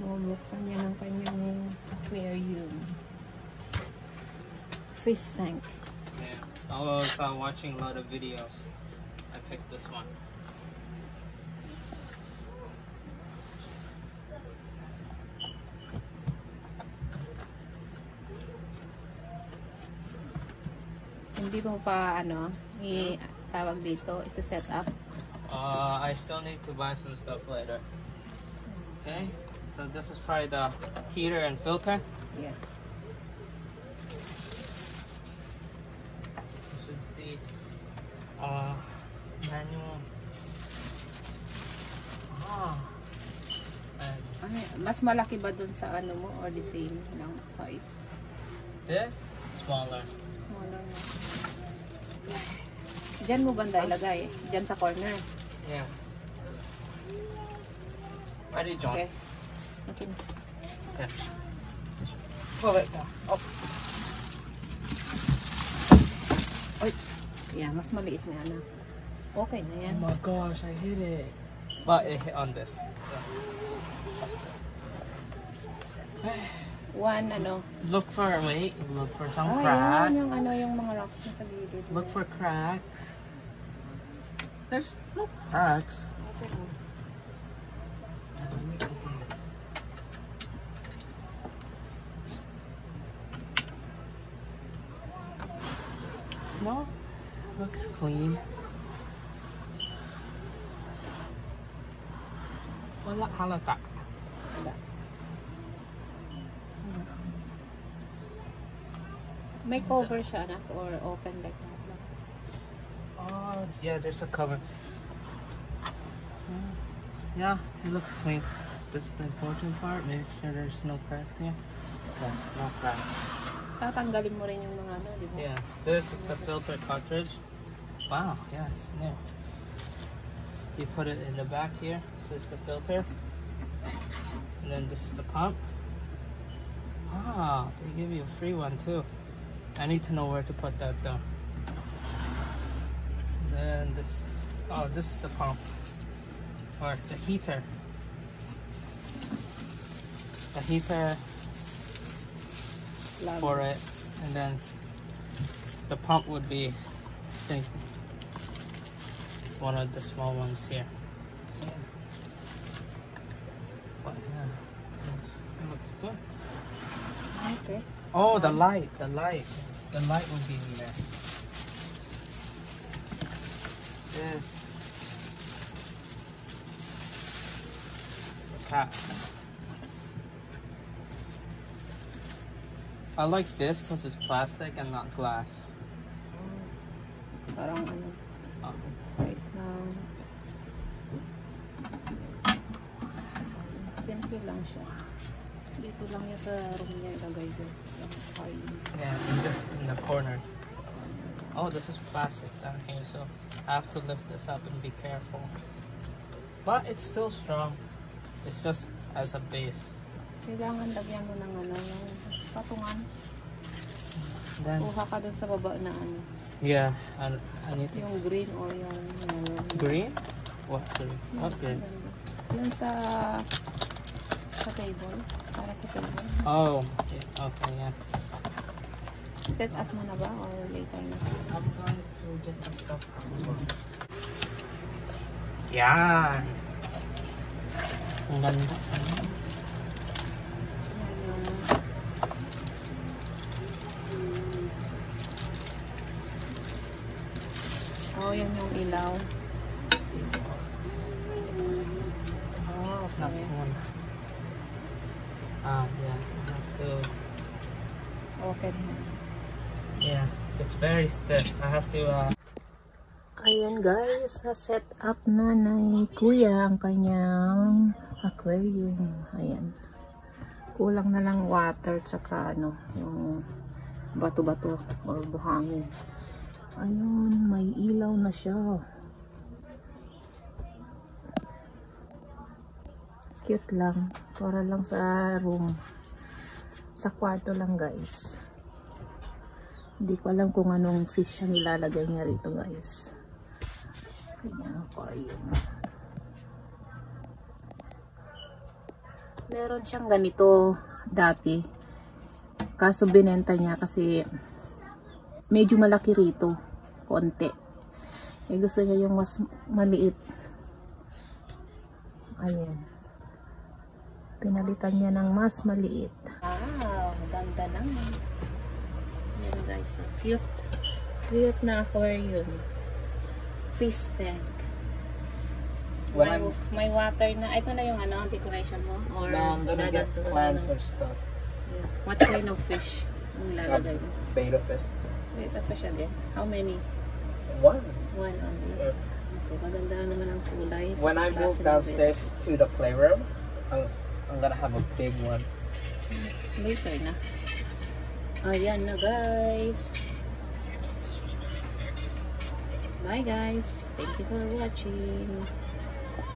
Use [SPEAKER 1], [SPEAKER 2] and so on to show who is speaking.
[SPEAKER 1] Bubuksan niya ng kanyang aquarium. Fish tank.
[SPEAKER 2] Yeah. I was watching a lot of videos. I picked this one.
[SPEAKER 1] Hindi mo pa tawag dito, is to set up.
[SPEAKER 2] I still need to buy some stuff later. Okay, so this is probably the heater and filter.
[SPEAKER 1] Yeah.
[SPEAKER 2] This is the manual. And
[SPEAKER 1] Mas malaki ba dun sa ano mo or the same lang size?
[SPEAKER 2] this smaller.
[SPEAKER 1] Smaller na. Diyan mo banda ilagay? Diyan sa corner?
[SPEAKER 2] Yeah. Ready, John?
[SPEAKER 1] Okay. Okay.
[SPEAKER 2] Okay. Pull it down. Oh.
[SPEAKER 1] Oy. Yeah, mas maliit na yan. Okay na yan.
[SPEAKER 2] Oh my gosh, I hit it. But it hit on this. So,
[SPEAKER 1] One,
[SPEAKER 2] look for some
[SPEAKER 1] Yan,
[SPEAKER 2] cracks.
[SPEAKER 1] yung yung mga rocks na sa gilid.
[SPEAKER 2] Look for cracks. There's no cracks.
[SPEAKER 1] Okay.
[SPEAKER 2] No, looks clean. Wala halata.
[SPEAKER 1] Wala. May cover siya na or open like that lang?
[SPEAKER 2] Oh, yeah, there's a cover. Yeah, it looks clean. This is the important part. Make sure there's no cracks here. Okay, no cracks.
[SPEAKER 1] Tatanggalin mo rin yung mga di ba?
[SPEAKER 2] Yeah, this is the filter cartridge. Wow, yes, new. You put it in the back here. This is the filter. And then this is the pump. Ah, they give you a free one too. I need to know where to put that though. Then this, this is the pump. Or the heater. The heater for it. And then the pump would be, I think, one of the small ones here. But yeah, it looks good.
[SPEAKER 1] Okay.
[SPEAKER 2] Oh, the light will be in there. Yes. The cap. I like this because it's plastic and not glass.
[SPEAKER 1] Parang size na. Simple lang siya. Dito lang niya sa room niya ilagay guys.
[SPEAKER 2] Yeah, and just in the corner. Oh, this is plastic down here, so I have to lift this up and be careful. But it's still strong. It's just as a base.
[SPEAKER 1] Kailangan lagyan mo ng yung patungan.
[SPEAKER 2] Then,
[SPEAKER 1] kuha ka dun sa baba na
[SPEAKER 2] yeah, I need to...
[SPEAKER 1] Yung green or yung
[SPEAKER 2] green? What green? What green?
[SPEAKER 1] Yung sa table. Para sa table.
[SPEAKER 2] Oh, yeah. Okay, yeah.
[SPEAKER 1] Set up mo na ba or later na?
[SPEAKER 2] I'm going to get the stuff out. Yan! Ang ganda.
[SPEAKER 1] Oh, yan yung ilaw.
[SPEAKER 2] Oh, okay. Yeah, I have to...
[SPEAKER 1] Okay.
[SPEAKER 2] Yeah, it's very stiff. I have to,
[SPEAKER 1] Ayan guys, na-set up na ni Kuya ang kanyang aquarium. Ayan. Kulang na lang water tsaka yung bato-bato or buhangin. Ayun, may ilaw na siya. Cute lang. Para lang sa room. Sa kwarto lang guys. Hindi ko alam kung anong fish ang ilalagay niya rito guys. Kanyang aquarium. Meron siyang ganito dati. Kaso binenta niya kasi medyo malaki rito. Konti. Eh gusto niya yung mas maliit. Ayan. Pinalitan niya ng mas maliit. Wow, ganda naman. Ayan guys, so cute. Cute na aquarium. Fish tank. May water na. Ito na yung ano, decoration mo? Or
[SPEAKER 3] no, I'm gonna get clams or stuff.
[SPEAKER 1] Yeah. What kind of fish ang lalagay mo?
[SPEAKER 3] Betta fish.
[SPEAKER 1] Betta fish again. How many?
[SPEAKER 3] One.
[SPEAKER 1] One only. Okay, maganda naman ang kulay.
[SPEAKER 3] When I move downstairs to the playroom, I'm gonna have a big one.
[SPEAKER 1] Later na. Ayan na guys. Bye guys. Thank you for watching.